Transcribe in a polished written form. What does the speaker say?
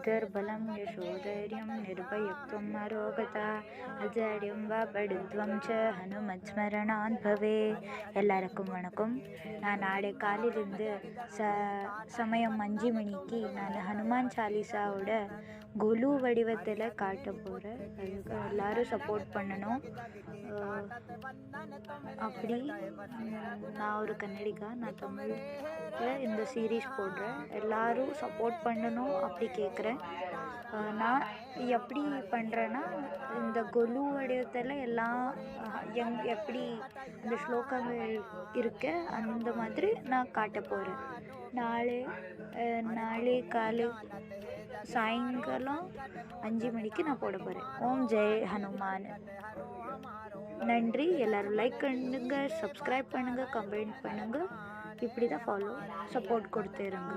बुद्धिर्बलं यशोधैर्यं निर्भयत्वम् अरोगता अजाड्यं वा पडित्वं च हनुमत्स्मरणात् भवे. எல்லாருக்கும் வணக்கம். நான் நாளை காலையிலேருந்து சமயம் 5 மணிக்கு நான் ஹனுமான் சாலிசாவோட கொலு வடிவத்தில் காட்ட போகிறேன். அதுக்கு எல்லோரும் சப்போர்ட் பண்ணணும். அப்படி நான் ஒரு கன்னடிகா, நான் தமிழில் இந்த சீரீஸ் போடுறேன். எல்லோரும் சப்போர்ட் பண்ணணும் அப்படி கேட்குறேன். நான் எப்படி பண்ணுறேன்னா, இந்த கொலு வடிவத்தில் எல்லாம் எப்படி இந்த ஸ்லோகங்கள் இருக்க அந்த மாதிரி நான் காட்ட போகிறேன். நாளை காலை சாயங்காலம் 5 மணிக்கு நான் போட போகிறேன். ஓம் ஜெய் ஹனுமான். நன்றி. எல்லோரும் லைக் பண்ணுங்க, சப்ஸ்கிரைப் பண்ணுங்கள், கமெண்ட் பண்ணுங்கள். இப்படி தான் சப்போர்ட் கொடுத்துருங்க.